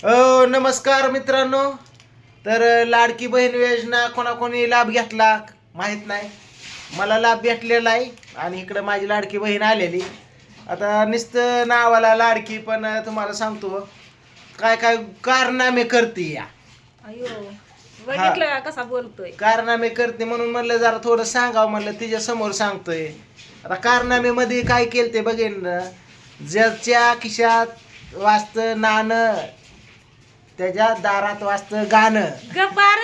नमस्कार मित्रांनो. तर लाडकी बहीण योजना कोणाकोणी लाभ घेतला माहीत नाही, मला लाभ भेटलेला आहे आणि इकडं माझी लाडकी बहीण आलेली. आता नुसतं नावाला लाडकी, पण तुम्हाला सांगतो काय काय कारनामे करते या. अयो बघितलं का कसा बोलतोय. कारनामे करते म्हणून म्हणलं जरा थोडं सांगावं, म्हणलं तिच्या समोर सांगतोय. आता कारनामे मध्ये काय केलं ते बघेन ना. ज्याच्या खिशात वाजतं नाणं त्याच्या दारात वाजतं गाणं. गप्पार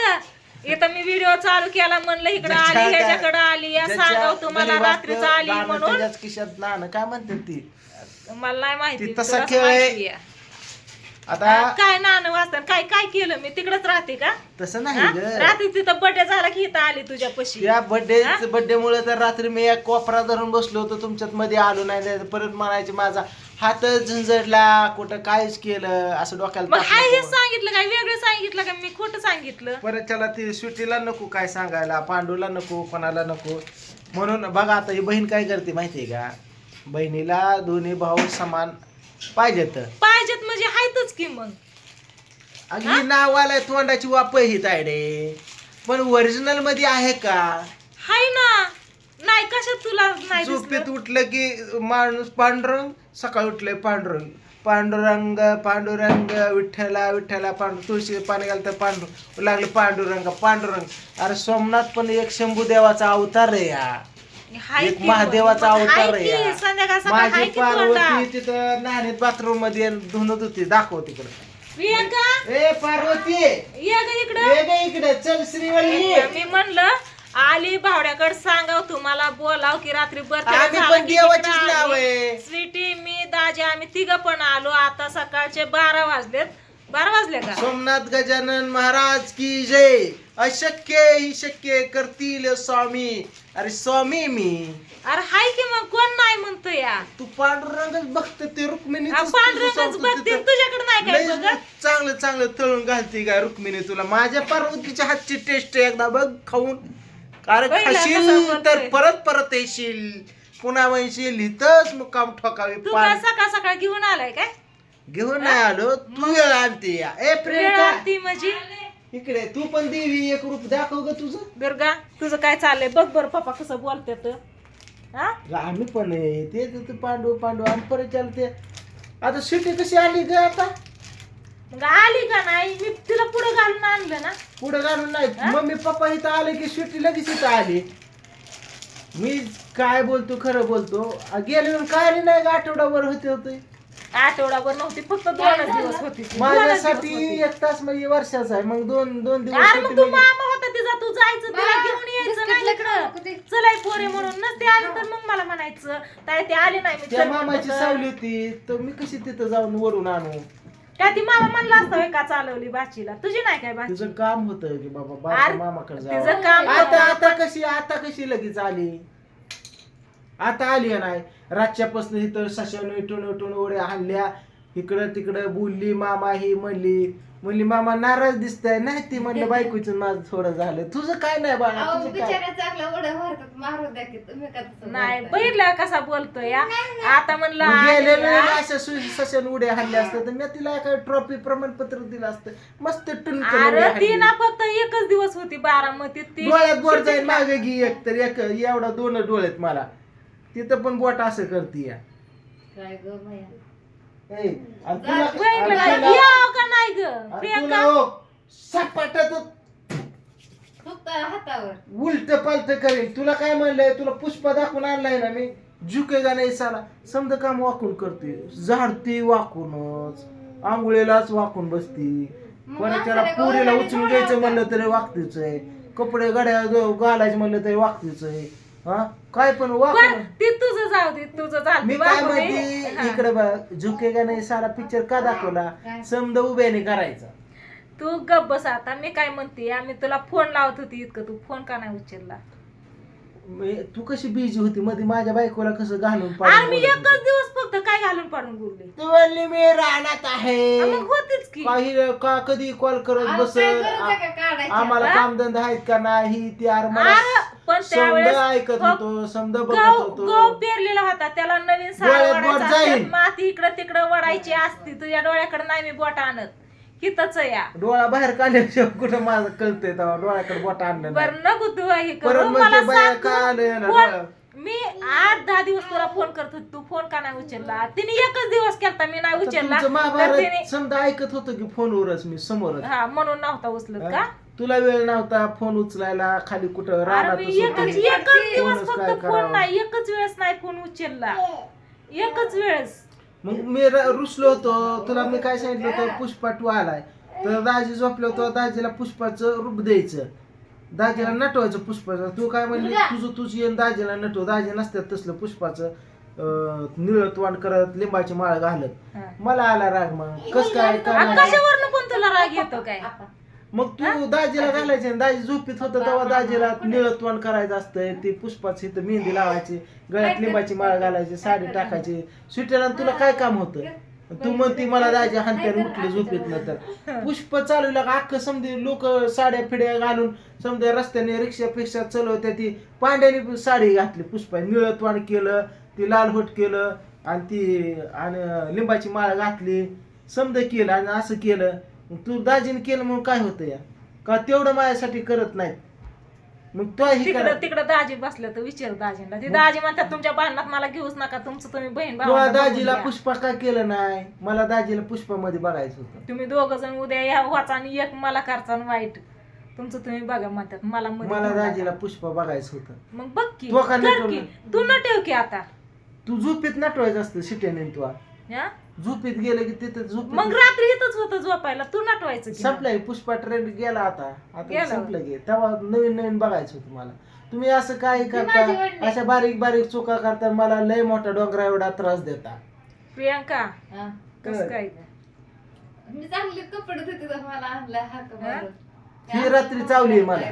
इथं मी व्हिडिओ चालू केला, म्हणलं इकडं आली ह्याच्याकडं आली या सांगाव तुम्हाला रात्रीच आली म्हणून. त्याच्याच खिशात नाणं काय म्हणते ती, मला नाही माहिती. तसा खेळ आहे. आता काय नाणं वाजतात, काय काय केलं मी तिकडच राहते का? तसं नाही ग. रात्री तिथं बर्थडे झाला की इथं आली तुझ्या पशी. या बर्थडे मुळे तर रात्री मी एक कोपरा धरून बसलो होतो, तुमच्यात मध्ये आलो नाही. परत म्हणायचे माझा हात झंझडला, कुठं काहीच केलं असं डोक्याला. हे सांगितलं काय वेगळं सांगितलं का? मी खोटं सांगितलं. परत त्याला ती स्वीटीला नको काय सांगायला, पांडूला नको, कोणाला नको. म्हणून बघा आता ही बहीण काय करते माहितीये का, बहिणीला दोन्ही भाऊ समान पाहिजेत म्हणजे हायतच की मग. अगदी नावाला तोंडाची वाप ही तायडे, पण ओरिजिनल मध्ये आहे का? हाय ना. नाही कशात तुला नाही झोपेत उठलं की माणूस पांडुरंग, सकाळी उठलंय पांडुरंग, पांडुरंग पांडुरंग विठ्ठला विठ्ठला पांडुरंग, तुळशी पाणी घालतं पांडुरंग लागलं पांडुरंग पांडुरंग. अरे सोमनाथ पण एक शंभू देवाचा अवतार आहे या, एक महादेवाचा अवतार आहे या. माझी पार्वती तिथं नाणीत बाथरूम मध्ये धुणत होती, दाखव तिकडं. प्रियंका ए पार्वती ये ग इकडं. इकडे चल श्रीवल्ली. मी म्हणलं आली भावड्याकडे सांगाव तुम्हाला बोलाव की रात्री आम्ही पण देवाचीच नाव आहे. स्वीटी मी दाजी आम्ही तिघ पण आलो. आता सकाळचे 12 वाजलेत. 12 वाजले का? सोमनाथ गजानन महाराज की जय. अशक्य ही शक्य करतील स्वामी. अरे स्वामी मी. अरे हाय की मग कोण नाही म्हणतो या. तू पांडुरंगच बघते ते रुक्मिणी. पांढरंगच बघते तुझ्याकडे नाही काय बघ. चांगलं चांगलं तळून घालते काय रुक्मिणी तुला. माझ्या पार्वतीच्या हातची टेस्ट एकदा बघ खाऊन. अरे खाशील तर परत परत येशील, पुन्हा म्हणशील इथंच मुक्काम ठोकावे. तू काय सकाळ सकाळ घेऊन आलाय काय? घेऊन नाही आलो, तू वेळ आणते या. ए प्रियंका ती म्हणजे इकडे तू पण देवी एक रूप दाखव ग तुझं. दुर्गा तुझं काय चाललंय बघ बर. पप्पा कसं बोलतात. आम्ही पण ते पांडू पांडू आणि परत चालते. आता सिटी कशी आली ग आता? मग आली का नाही? मी तिला पुढे घालून आणलं ना. पुढे घालून नाही, मम्मी पप्पा इथं आले की सिटी लगेच इथं आली. मी काय बोलतो खरं बोलतो. गेले काय नाही ग, आठवडाभर होते. आठवडाभर नव्हती, फक्त 2 दिवस होती. माझ्यासाठी 1 तास म्हणजे वर्षाचा आहे. मग दोन दिवस अरे मग तू मामा होता तिचा, तू जायचं तिला घेऊन यायचं नाही इकडं. चलाय पोरे म्हणून नसते आली तर मग मला म्हणायचं ताई ते आले नाही. मी त्या मामाची सावली होती तर मी कशी तिथं जाऊन वरून आणू. काय ती मामा म्हणला असतं का चालवली बाचीला. तुझी नाही काय बाची? तुझं काम होतं की बाबा मामाकडे तिचं काम जाऊ. आता कशी लगेच आली. आता आली नाही. रातच्यापासून इथं सशानं इटून उड्या हाणल्या, इकडं तिकडं बोलली. मामा ही म्हणली मामा नाराज दिसताय. नाही ती म्हणलं बायकोचं माझं थोडं झालं. तुझं काय नाही बाळा, तुझं काय नाही. बघितलं कसा बोलतोय या. आता म्हणलं अशा सशान उड्या हाणल्या असतात तर मी तिला एका ट्रॉफी प्रमाणपत्र दिलं असतं. मस्त अरे ती ना फक्त 1 दिवस होती बारामतीत. ती डोळ्यात बोट जाईल मागे घे एक तर एक एवढा 2 डोळ्यात मला. तिथं पण बोट असं करते या. काय ग भैया उलट पालट करेल. तुला काय म्हणलंय, तुला पुष्पा दाखवून आणलाय ना मी. झुकेगा नाही साला. समजा काम वाकून करते, झाडती वाकूनच, आंघोळीलाच वाकून बसती. परत त्याला पुरीला उचलून घ्यायचं म्हणलं तरी वागतीच आहे, कपडे गड्या घालायचे म्हणलं तरी वागतीच आहे. काय पण ते तुझं जाऊ दे, तुझं झालं. मी काय म्हणते इकडे बघ, झुकेगा नाही सारा पिक्चर का दाखवला, समजा उभ्याने करायचा. तू गप बस आता. मी काय म्हणते, आम्ही तुला फोन लावत होती इतकं, तू फोन का नाही उचलला? तू कशी बिझी होती मध्ये, माझ्या बायकोला कसं घालून मी 1 दिवस फक्त काय घालून पाडून बोलले. तू म्हणली मी राहण्यात आहे, मग होतीच की काही का कधी कॉल करत बसत. आम्हाला कामधंदा आहेत का नाही ते पण त्यावेळेस ऐकत होतो, समजा बघत होतो. गहू पेरलेला होता, त्याला नवीन सारा माती इकडं तिकडं वडायची असती. तुझ्या डोळ्याकडे नाही मी बोट आणत. हितच या डोळा बाहेर काढल्याशिवाय कुठं माझं कळतंय तेव्हा डोळ्याकडे बोट आणलं नाही. बरं नको तू हे परत करू मग मला ते बाया सांग काय आलं याला तू डोळा. फोन मी 8-10 दिवस तुला फोन करत होते तू फोन का नाही उचलला तिने एकच दिवस केलता मी नाही उचलला तुमचं तर महाभारत तिने समजा ऐकत होतं की फोनवरच मी समोरच. हा म्हणून नव्हता उचलत का तुला वेळ नव्हता फोन उचलायला खाली कुठं अरे रानातच मी एकच होती. एकच दिवस फोनच काय फक्त फोन करावं. नाही एकच वेळेस नाही फोन उचलला एकच वेळेस मग मी रुसलो होतो तुला मी काय सांगितलं होतं पुष्पा टू आलाय तर दाजी झोपलो होतो दाजीला पुष्पाचं रूप द्यायचं दाजीला नटवायचं पुष्पाचं. तू काय म्हणली तुझं येऊन दाजीला नटव दाजी नसतात तसलं पुष्पाचं निळत वाण करत लिंबाची माळ घालत. मला आला राग मग कस काय कशावरनं पण तुला राग येतो काय मग तू दाजीला घालायचे दाजी झोपीत होतं तेव्हा दाजीला निळत वाण करायचं असतंय ती पुष्पाची इथं मेहंदी लावायची गळ्यात लिंबाची माळ घालायची साडी टाकायची सुट्याला तुला काय काम होतं. तू म्हणती मला दाजी हानत्याने उठले झोपीत नंतर पुष्प चालवलं का अख्खं समजे लोक साड्या फिड्या घालून समजा रस्त्याने रिक्षा फिक्षा चालवत्या ती पांड्याने साडी घातली पुष्पा निळत वाण केलं ती लाल होट केलं आणि लिंबाची माळ घातली समजा केलं आणि असं केलं. तू दाजीने केलं म्हणून काय होतं या का तेवढं माझ्यासाठी करत नाहीत मग तो तिकडं दाजी बसलं तर विचार दाजीला ते दाजी म्हणतात तुमच्या भांडणात मला घेऊच नका तुमचं तुम्ही बहीण तुला भाऊ दाजीला पुष्पा काय केलं नाही मला दाजीला पुष्पामध्ये बघायचं होतं. तुम्ही दोघ जण उद्या या वाचा आणि एक मला करचा आणि वाईट तुमचं तुम्ही बघा म्हणतात मला मध्ये मला भांडण दाजीला नका. पुष्पा बघायचं होतं. मग बघ की तो का कर नटवलं? की. तू नटेव की आता तू झोपीत नटवायचं असतं शिट्याने तू हा? झोपीत गेलं की तिथे झोप मग रात्री इथंच होतं झोपायला तू नटवायचं की संपलाय पुष्पा ट्रेंड गेला आता गेला. संपलं गे तेव्हा नवीन नवीन बघायचं होतं मला. तुम्ही असं काय करता अशा बारीक बारीक चुका करता मला लय मोठा डोंगरा एवढा त्रास देता. प्रियांका कसं काय मी चांगले कपडे धुते मला आणला हात मारून. ही रात्री चावली मला.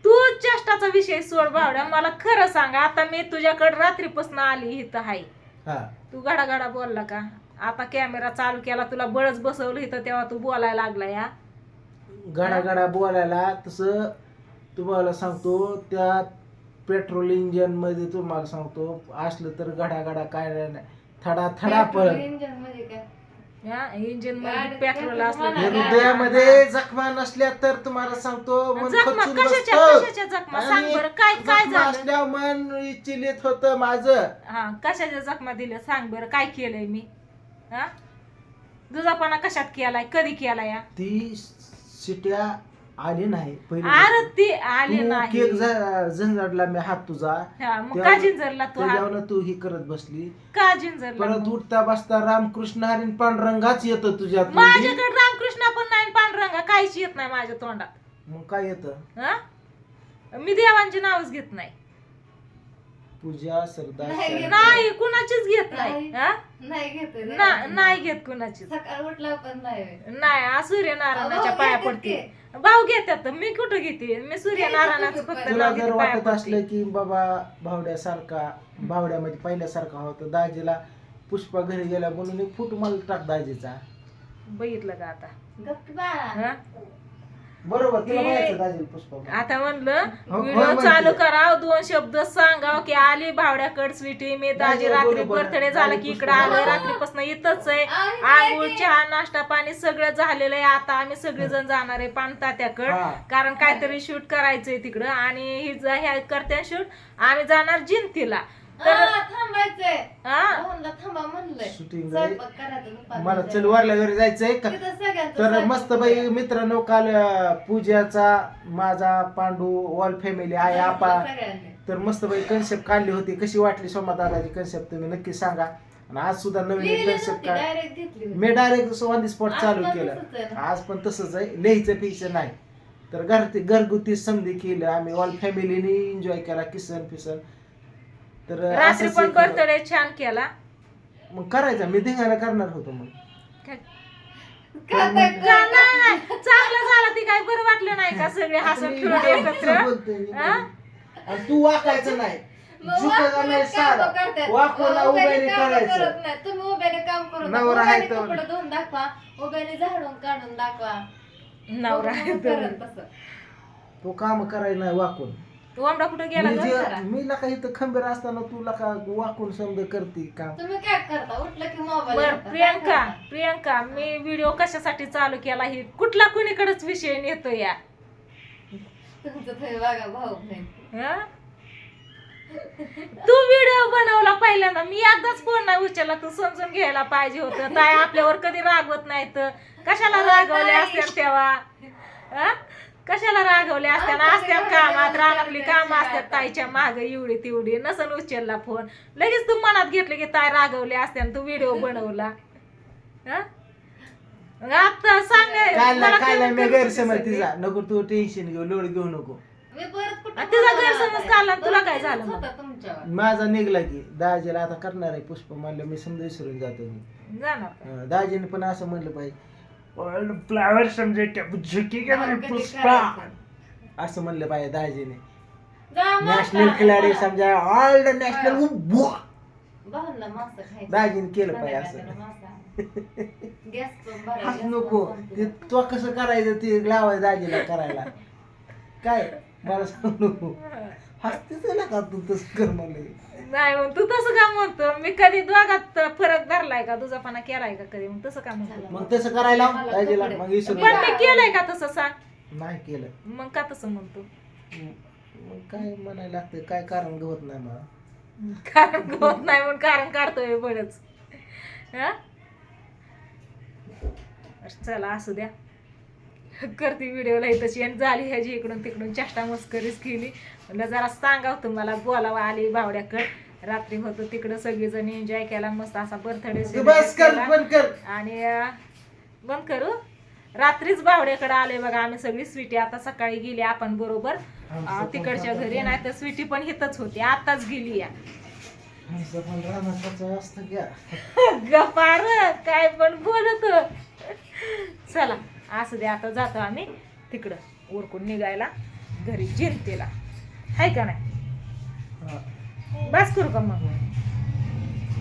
तू चेष्टाचा विषय सोड भावड्या मला खरं सांग आता मी तुझ्याकडे रात्रीपासून आली इथं हाय हा तू गडागडा बोलला का आता कॅमेरा चालू केला तुला बळच बसवलं इथं तेव्हा तू बोलायला लागला या गडा गडा बोलायला तसं तुम्हाला सांगतो त्या पेट्रोल इंजिन मध्ये तुम्हाला सांगतो असलं तर गडा गडा काय नाही थडा थडा पळ इंजिन मध्ये काय इंजिन मध्ये पेट्रोल असलं हृदयामध्ये जखमा नसल्या तर तुम्हाला सांगतो मन जखमा खचून कशाच्या बसतं. कशाच्या जखमा सांग आणि बरं काय काय जखमा झालं असल्यावर मन विचलित होतं माझं. हा कशाच्या जखमा दिल्या सांग बरं काय केलंय मी हा दुधापाना कशात केलाय कधी केलाय या ती शिट्या आली नाही अरे ती आली नाही केक झंझडला मी हात तुझा हा मग का जिंजरला तू हात? त्याच्यावर तू ही करत बसली का जिंजरला परत उठता बसता रामकृष्ण हरीन पांडुरंगाच येतो तुझ्यात माझ्याकडे रामकृष्ण पण नाही पांडुरंगा काहीच येत नाही माझ्या तोंडात मग काय येतं हा मी देवांची नावच घेत नाही पूजा सरदार नाही, शाही. नाही कुणाचीच घेत नाही हा नाही घेते रे. नाही घेत कुणाचीच सकाळ उठला पण नाही नाही सूर्यनारायणाच्या भाऊ पाया घेतात पडते भाऊ घेतात मी कुठं घेते मी सूर्यनारायणाचं फक्त तुला नाव जर घेते पाया वाटत पडते असलं की बाबा भावड्यासारखा भावड्यामध्ये पहिल्यासारखा होता दाजीला पुष्पा घरी गेला म्हणून एक फोटो मला टाक दाजीचा बघितलं का आता गप्प बाळा हा? बरोबर तुला हे- माहिती दाजीला पुष्पा आता म्हणलं हो, व्हिडिओ माहिती. चालू कराव 2 शब्द सांगाव की आली भावड्याकड स्वीटी मी दाजी दाजी रात्री बरोबर. बर्थडे झाला की इकडे आलोय रात्रीपासून इथंच आहे आंघोळ चहा नाश्ता पाणी सगळं झालेलं आहे आता आम्ही सगळेजण जाणार आहे पाणतात्याकडे हा. कारण काहीतरी शूट करायचंय तिकडं आणि ह्या करत्या शूट आम्ही जाणार जिंतीला तर थांबायचंय हा भाऊंला थांबा म्हणलंय शूटिंग स्वयंपाक करायचं दुपारचं. मला चल वारल्या घरी जायचंय का तिथं सगळ्यांचं तर स्वयंपाक मस्त बाई मित्रांनो काल पूजाचा माझा पांडू ऑल फॅमिली आहे आपा सगळ्यांनी. तर मस्त बाई कन्सेप्ट काढली होती कशी वाटली सोमा दादाची कन्सेप्ट तुम्ही नक्की सांगा आणि आज सुद्धा नवीन लिहिली कन्सेप्ट नव्हती, काय direct घेतली होती. मी डायरेक्ट ऑन दी स्पॉट आज चालू पण केलं तसंच आहे ना. आज पण तसंच आहे लिहायचं पियचं नाही तर घरगुती समधी केलं आम्ही ऑल फॅमिलीने एन्जॉय केला किसन फिसन तर रात्री असंच पण एक- बर्थडे छान केला मग करायचा मी धिंगाणा करणार होतो मग का नाही, नाही, चांगलं झालं ती काय बरं वाटलं नाही का सगळे हसत खेळून एकत्र बोलतोय मी. हा? आणि तू वाकायचं नाही मग झुकायला वाकून नाही काम सारा करतात. वाकूला उभ्याने उभ्याने काम करायचं करत नाही. तुम्ही उभ्याने काम करू नका. नवरा आहे उभ्याने तर. कपडे धुवून दाखवा उभ्याने झाडून काढून दाखवा नवरा आहे मग तर. करत तसं. तो काम करायला नाही वाकून तू आमडा कुठं गेला मी ग? जे- मी लका इथं खंबीर असताना तू लका वाकून समजा करते काम. तुम्ही काय करता उठलं की मोबाईल बर प्रियंका मी व्हिडिओ कशासाठी चालू केला ही कुठला कुणीकडेच विषय नेतो या तुमचं थोडं बघा भाऊ बहीण हं? तू व्हिडिओ बनवला पहिल्यांदा मी एकदाच फोन नाही उचलला तू समजून घ्यायला पाहिजे होतं ताई आपल्यावर कधी रागवत नाही तर कशाला रागवले असत्या तेव्हा हं? कशाला रागवले असत्या ना असत्या कामात रानातली काम असतात ताईच्या माग एवढी तेवढी नसन उचलला फोन लगेच तू मनात घेतलं की ताई रागवले असत्या तू व्हिडिओ बनवला हं? मग आता सांग मला काय कमेंट मी करून गैरसमज सांग. तिचा नको तू टेन्शन घेऊ लोड घेऊ नको. मी परत कुठं आणि तुझा बोलायला गैरसमज लागले. काढला आणि तुला काय दोन झालं दिवस मग? होता तुमच्यावर माझा निघला की दाजीला आता करणार आहे पुष्प म्हणलं मी समजा विसरून जातो मी. जाणार का? दाजीने पण असं म्हणलं पाहिजे फ्लावर समजे झुकी का नाही कधी पुष्पा करायचं? असं म्हणलं पाहिजे दाजीने. जा नॅशनल मासा खिलाडी खायला. समजा ऑल द नॅशनल भाऊंना मासा खायचा. दाजीने केलं पाहिजे असं. संध्याकाळला मासा. गॅस पण भरायला, हाच गॅस नको पण ते संपला. तो कसं करायचं ते लावायचं दाजीला करायला काय मला सांग नको हसतेच ना का तू तसं कर म्हणलं. नाही मग तू तसं का म्हणतो मी कधी दोघात फरक धरलाय का तुझापणा केलाय का कधी मग तसं का म्हणतो मग तसं करायला दाजीला मग विसरून पण मी केलंय का तसं सांग नाही केलं. मग का तसं म्हणतो मग काय म्हणायला लागतं काय कारण गवत नाही मला. कारण होत नाही म्हणून कारण काढतोय बरंच हा चला असू द्या करते व्हिडिओला तशी आणि झाली ह्याची इकडून तिकडून चेष्टा मस्करीच केली म्हणलं जरा सांगावं तुम्हाला बोलावं आली भावड्याकडं रात्री होतो तिकडं सगळीजण एन्जॉय केला मस्त असा बर्थडे बस कर बंद कर. आणि बंद करू रात्रीच बावड्याकडे आले बघा आम्ही सगळी स्वीटी आता सकाळी गेली आपण बरोबर तिकडच्या घरी नाही तर स्वीटी पण हिथच होती आताच गेली या आमचं पण रानाचं असतं क्या. गपार काय पण बोलत चला असू दे आता जातो आम्ही तिकडं उरकून निघायला घरी जिंतेला हाय का नाही हा. बस करू का मग